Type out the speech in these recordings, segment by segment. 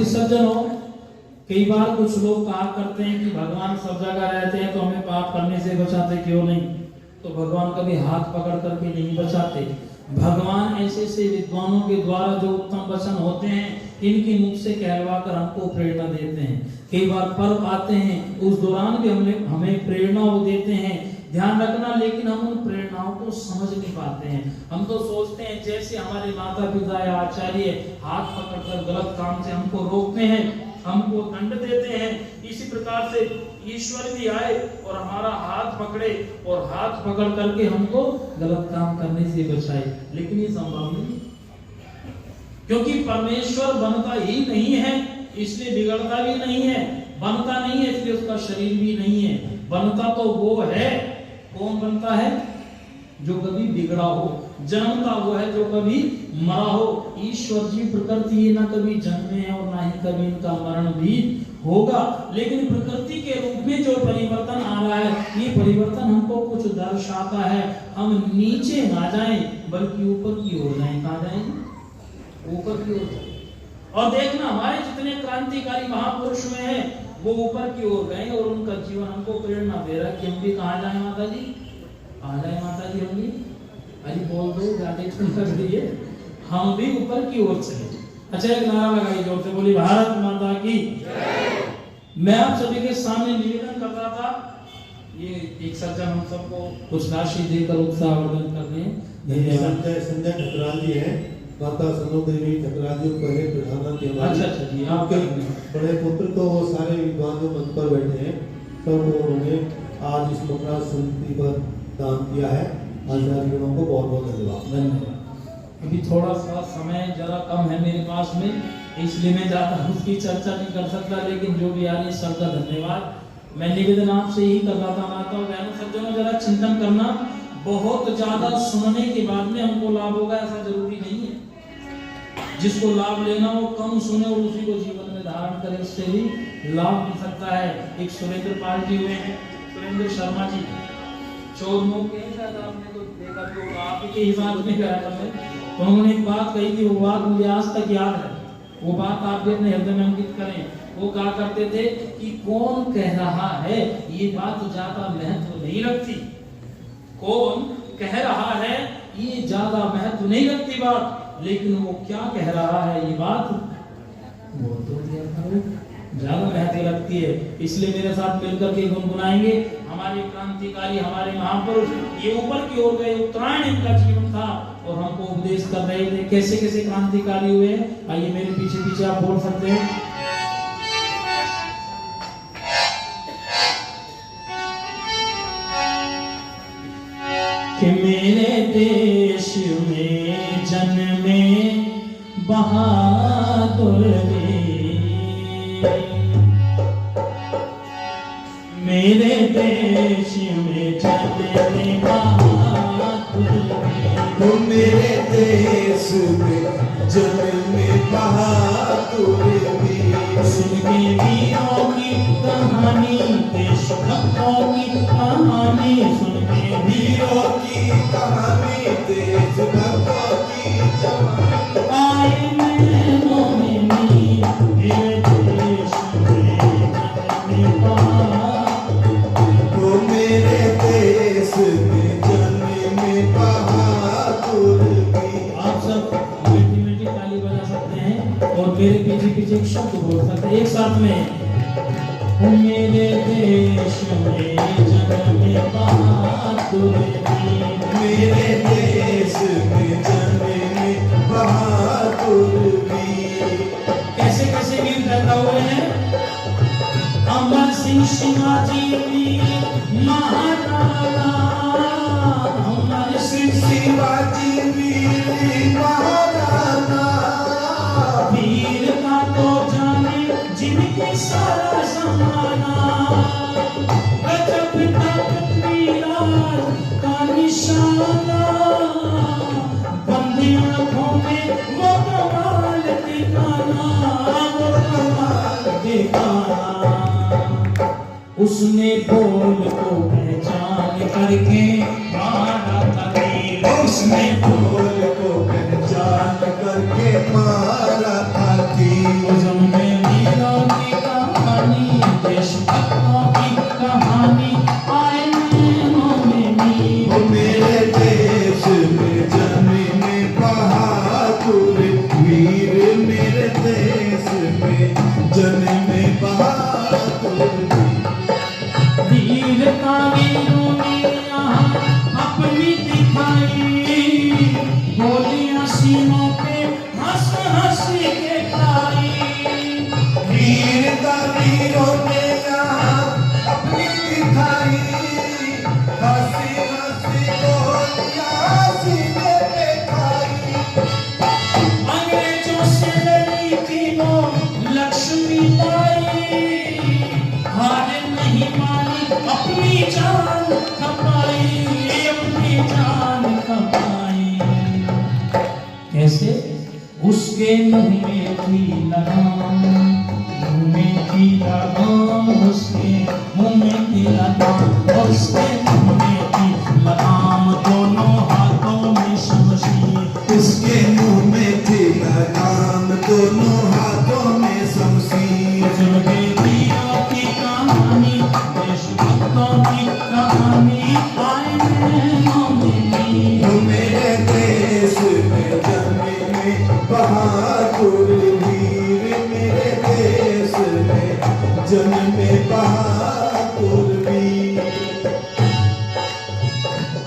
ऐसे सज्जनों, कई बार कुछ लोग कहा करते हैं कि भगवान सब जगह रहते हैं तो हमें पाप करने से बचाते क्यों नहीं? तो भगवान कभी हाथ पकड़ करके नहीं बचाते। भगवान ऐसे ऐसे विद्वानों के द्वारा जो उत्तम वचन होते हैं इनके मुख से कहलवा कर हमको प्रेरणा देते हैं। कई बार पर्व आते हैं उस दौरान भी हमें प्रेरणा वो देते हैं। ध्यान रखना, लेकिन हम उन प्रेरणाओं को समझ नहीं पाते हैं। हम तो सोचते हैं जैसे हमारे माता पिता या आचार्य हाथ पकड़कर गलत काम से हमको रोकते हैं, हमको दंड देते हैं, इसी प्रकार से ईश्वर भी आए और हमारा हाथ पकड़े और हाथ पकड़ करके हमको गलत काम करने से बचाए। लेकिन ये संभव नहीं, क्योंकि परमेश्वर बनता ही नहीं है इसलिए बिगड़ता भी नहीं है, बनता नहीं है इसलिए उसका शरीर भी नहीं है। बनता तो वो है, कौन बनता है? जो कभी बिगड़ा हो। जन्मता वो है जो कभी मरा हो। ईश्वर जी प्रकृति ये ना कभी जन्मे हैं और ना ही कभी इनका मरण भी होगा। लेकिन प्रकृति के रूप में जो परिवर्तन आ रहा है, ये परिवर्तन हमको कुछ दर्शाता है हम नीचे ना जाएं बल्कि ऊपर की ओर जाएं। कहां जाएं? ऊपर की ओर जाएं। और देखना, हमारे जितने क्रांतिकारी महापुरुष हुए हैं वो ऊपर की ओर गए और उनका जीवन हमको प्रेरणा दे रहा है कि हम भी कहां जाएं माता जी? कहां जाएं माता जी? हम भी अरे बोल दो, ज्यादा लग रही है, हम भी ऊपर की ओर चले। अच्छा, एक नारा लगाई जोर से, बोली भारत माता की जय। मैं आप सभी के सामने निवेदन कर रहा था, ये एक सज्जन हम सबको कुछ राशि देकर उत्साहवर्धन कर रहे हैं। संजय ठकराल जी है, माता सनो देवी ठकराल जी पहले प्रधानमंत्री। अच्छा जी, आपके बड़े पुत्र तो वो सारे विद्वान जो मंच पर बैठे हैं सब उन्होंने आज इस मकरा समिति पर दान किया है। आचार्यों को बहुत बहुत धन्यवाद। अभी थोड़ा सा समय जरा कम है मेरे पास में, इसलिए मैं ज्यादा उसकी चर्चा नहीं कर सकता, लेकिन जो भी आ रही सबका धन्यवाद। मैं निवेदन आपसे यही कर रहा था माता और बहनों सज्जनों, जरा चिंतन करना। बहुत ज्यादा सुनने के बाद में हमको लाभ होगा ऐसा जरूरी नहीं है। जिसको लाभ लेना वो कम सुने और उसी को जीवन में धारण करे, उससे भी लाभ मिल सकता है। एक सुरेंद्र पाल जी हुए हैं, सुरेंद्र शर्मा जी, चोरमो के शायद आपने तो देखा, तो आप के हिसाब में गया था मैं, तो उन्होंने एक बात कही थी, वो बात मुझे आज तक याद है। वो बात आप भी अपने हृदय में अंकित करें। वो कहा करते थे कि कौन कह रहा है ये बात ज्यादा महत्व नहीं रखती, कौन कह रहा है ये ज्यादा महत्व नहीं रखती बात, लेकिन वो क्या कह रहा है ये बात वो तो ज्यादा महत्व रखती है। इसलिए मेरे साथ मिलकर के गुनगुनाएंगे। हमारे क्रांतिकारी, हमारे महापुरुष ये ऊपर की ओर गए, उत्तरायण इनका जीवन था और हमको उपदेश कर रहे थे कैसे कैसे क्रांतिकारी हुए। आइए मेरे पीछे पीछे आप बोल सकते हैं। कि मेरे देश में जन्मे बहादुर मेरे देश में जन्मे बहादुर, मेरे देश में जन्मे बहादुर सुन के वीरों की कहानी, देशभक्तों की कहानी, सुन के वीरों की कहानी, देशभक्तों की कहानी। आए मैनों में नीर, मेरे देश में जन्मे बहादुर, वो मेरे देश में जन्मे बहादुर। आप सब मीठी मीठी ताली बजा सकते हैं और मेरे पीछे पीछे एक शब्द बोल सकते हैं एक साथ में। मेरे देश में जन्मे बहादुर, मेरे देश में जन्मे बहादुर। कैसे कैसे वीर पैदा हुए हैं? अमर सिंह शिवाजी वीर महाराणा, अमर सिंह शिवाजी वीर महाराणा, वीर का तो जाने जिनकी सारा जमाना, गजब ताकत वीराज का निशाना, बंदी आंखों में वो कमाल दिखाना, वो कमाल दिखाना। उसने बोल को पहचान करके मारा था तीर, उसने बोल को पहचान करके मारा था तीर। जम में कैसे? उसके मुंह में थी लगाम, मुंह में थी लगाम, उसके मुंह में थी लगाम, उसके मुंह में थी लगाम, दोनों हाथों में शमशीर। उसके मुंह में थी लगाम, दोनों हाथों में शमशीर। सुन के वीरों की कहानी, देशभक्तों की कहानी, आए मोमिनी। मेरे देश में जन्मे बहादुर वीर, मेरे देश में जन्मे बहादुर वीर।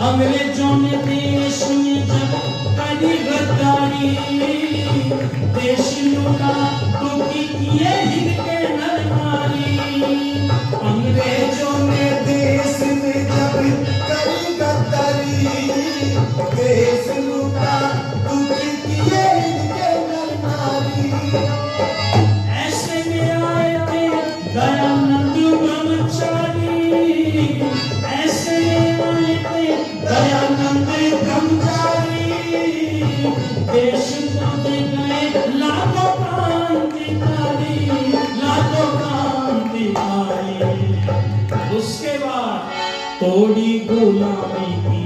अंग्रेजों ने देश में जब करी गद्दारी, देश लूटा तो किए हिंद के नर नारी। अंग्रेजों ने देश में जब करी गद्दारी, देश लूटा दुखी किए इनके नर नारी। ऐसे में आए थे दयानंद ब्रह्मचारी, ऐसे में आए थे दयानंद ब्रह्मचारी। देश को दे गए लाखों क्रांतिकारी, लाखों क्रांतिकारी। उसके बाद तोड़ी गुलामी की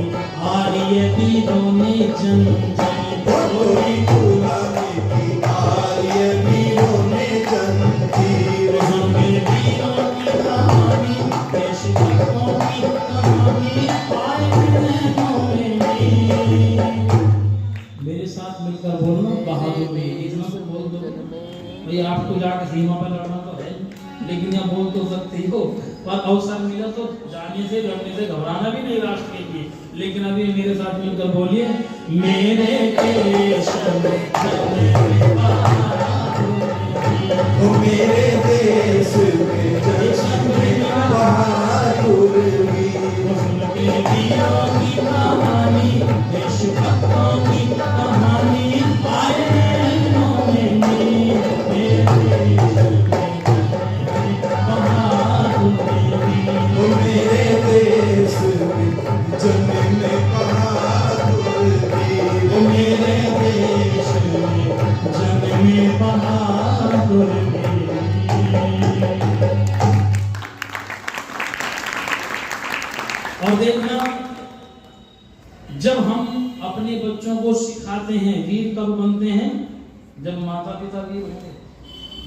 आर्य वीरों ने जंजीर, तोड़ी गुलामी की आर्य वीरों ने जंजीर। हमें वीरों की कहानी, देशभक्तों की कहानी, आए मोमिनी। मेरे साथ मिलकर बोलना बहादुर वीर, इतना तो बोल दो भाई। आपको जाकर सीमा पर लड़ना तो है, लेकिन यहाँ बोल तो सकते हो, पर अवसर मिला तो जाने से लड़ने से घबराना भी नहीं राष्ट्र के लिए। लेकिन अभी मेरे साथ मिलकर बोलिए, मेरे देश में जन्मे बहादुर वीर। ओ मेरे देश में जन्मे बहादुर वीर। सुन के वीरों की कहानी, देशभक्तों की कहानी, आए मोमिनी। मेरे देश में जन्मे बहादुर वीर। ओ मेरे देश में जन्मे बहादुर वीर। ओ मेरे देश में जन्मे बहादुर वीर। और देखना, जब हम अपने बच्चों को सिखाते हैं, वीर कब बनते हैं? जब माता पिता वीर होंगे,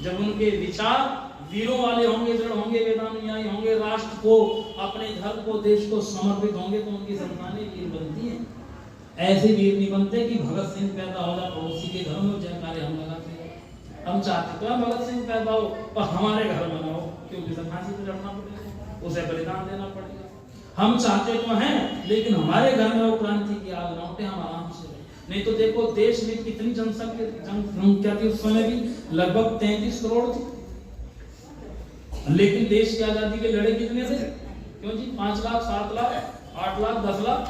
जब उनके विचार वीरों वाले होंगे, दृढ़ होंगे, वेदानुयायी होंगे, राष्ट्र को, अपने धर्म को, देश को समर्पित होंगे, तो उनकी संतानें वीर बनती हैं। ऐसे वीर नहीं बनते कि भगत सिंह पैदा हो जाए पड़ोसी के घर में जयकारे हम लगाते हैं। हम चाहते तो भगत सिंह पैदा हो पर हमारे घर में ना हो, क्योंकि उसे फांसी पे चढ़ना पड़ेगा, उसे बलिदान देना पड़ेगा। हम चाहते तो हैं, लेकिन हमारे घर में वो क्रांति की आग ना उठे, हम आराम से रहे। नहीं तो देखो देश में कितनी जनसंख्या थी उस समय भी, लगभग 33 करोड़ थी। लेकिन देश की आजादी के लड़े कितने थे? क्यों जी? 5 लाख, 7 लाख, 8 लाख, 10 लाख,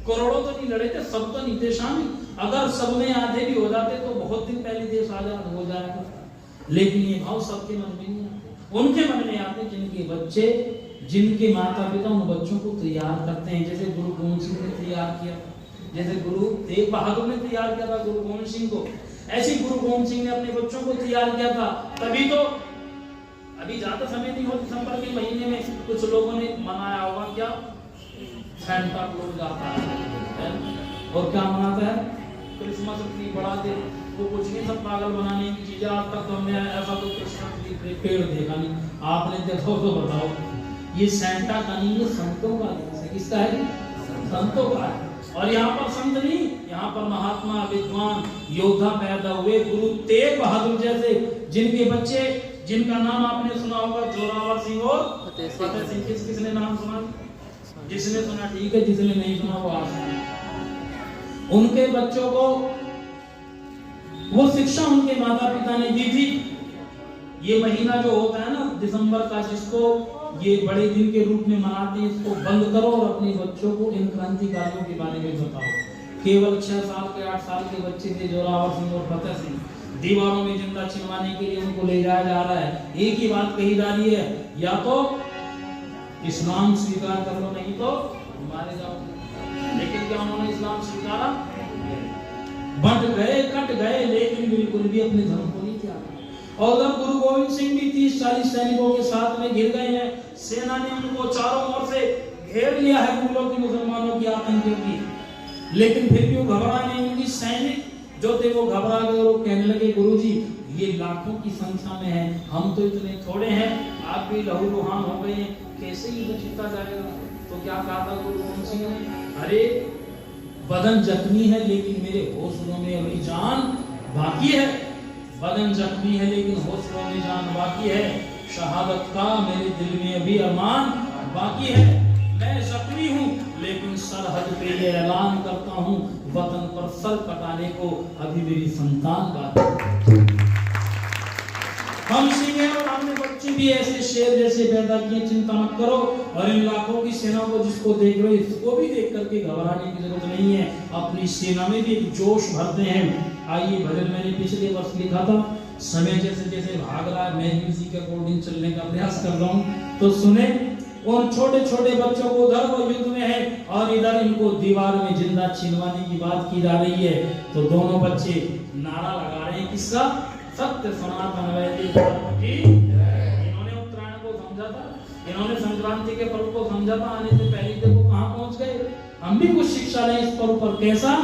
करोड़ों तो नहीं लड़े थे, सब तो नहीं थे शामिल। अगर सब में आधे भी हो जाते तो बहुत दिन पहले देश आजाद हो जाएगा। लेकिन ये भाव सबके मन में नहीं आते, उनके मन में आते जिनके बच्चे, जिनके माता पिता उन बच्चों को तैयार करते हैं। जैसे गुरु गोविंद सिंह ने तैयार किया, जैसे गुरु तेग बहादुर ने तैयार किया था गुरु गोविंद सिंह को, ऐसे गुरु गोविंद सिंह ने अपने बच्चों को तैयार किया था। तभी तो अभी ज्यादा समय नहीं हो, दिसंबर के महीने में कुछ लोगों ने मनाया होगा क्या, सेंटा क्लॉज आता है और क्या मनाता है, क्रिसमस ट्री बढ़ा दे। वो कुछ नहीं, सब पागल बनाने की चीजें। आज तक तो हमने ऐसा कोई क्रिसमस ट्री पेड़ देखा नहीं, आपने देखो तो बताओ। ये सेंटा का नहीं, ये संतों का है। किसका है? संतों का है। और यहाँ पर संत नहीं, यहाँ पर महात्मा, विद्वान, योद्धा पैदा हुए। गुरु तेग बहादुर जैसे, जिनके बच्चे, जिनका नाम आपने सुना होगा, जोरावर सिंह और फतेह सिंह। किसने नाम सुना? जिसने सुना ठीक है, जिसने नहीं सुना वो आज सुना। उनके बच्चों को वो शिक्षा उनके माता पिता ने दी थी। ये महीना जो होता है ना दिसंबर का, जिसको ये बड़े दिन के रूप में मनाते हैं, इसको बंद करो और अपने बच्चों को इन क्रांतिकारियों के बारे में बताओ। केवल 6 साल के 8 साल के बच्चे थे जोरावर सिंह और फतेह सिंह, दीवारों में जिंदा छिलवाने के लिए उनको ले जाया जा रहा है। एक ही बात कही जा रही है, या तो इस्लाम स्वीकार कर लो, नहीं तो मारे जाओगे। लेकिन क्या उन्होंने इस्लाम स्वीकारा? बंट निकट गए लेकिन बिल्कुल भी अपने धर्म को नहीं त्यागा। और जब गुरु गोविंद सिंह भी 30-40 सैनिकों के साथ में घिर गए हैं, सेना ने उनको चारों ओर से घेर लिया है मुगलों की, मुसलमानों की, आतंकियों की, लेकिन फिर भी वो घबरा नहीं। उनकी सैनिक जो थे वो घबरा गए और कहने लगे गुरुजी ये लाखों की संख्या में है, हम तो इतने थोड़े हैं, आप भी लहूलुहान हो गए, कैसे युद्ध जीता जाएगा। तो क्या कहा था गुरु गोविंद सिंह ने, अरे बदन जख्मी है लेकिन मेरे हौसलों में अभी जान बाकी है, बदन जख्मी है लेकिन हौसलों में जान बाकी है, शहादत का मेरे दिल में अभी अरमान बाकी है, मैं जख्मी हूँ लेकिन सरहद पे ये ऐलान करता हूँ, वतन पर सर कटाने को अभी मेरी संतान बाकी है। हम सिंह हैं और हमने बच्चे भी ऐसे शेर जैसे पैदा किए, चिंता मत करो। और इन लाखों की सेना को जिसको देख रहे हो इसको भी देख करके घबराने की जरूरत नहीं है, अपनी सेना में भी एक जोश भरते हैं। आइए भजन मैंने पिछले वर्ष लिखा था, समय जैसे जैसे भाग रहा है मैं भी उसी के अकॉर्डिंग चलने का प्रयास कर रहा हूँ, तो सुने। और छोटे छोटे बच्चों को उधर वो युद्ध में है और इधर इनको दीवार में जिंदा छिलवाने की बात की जा रही है, तो दोनों बच्चे नारा लगा रहे हैं किसका, सत्य सनातन वैदिक धर्म की। इन्होंने उत्तरायण को समझा था, इन्होंने संक्रांति के पर्व को समझा था, आने से पहले देखो कहां पहुंच गए। हम भी कुछ शिक्षा लें इस पर्व पर, कैसा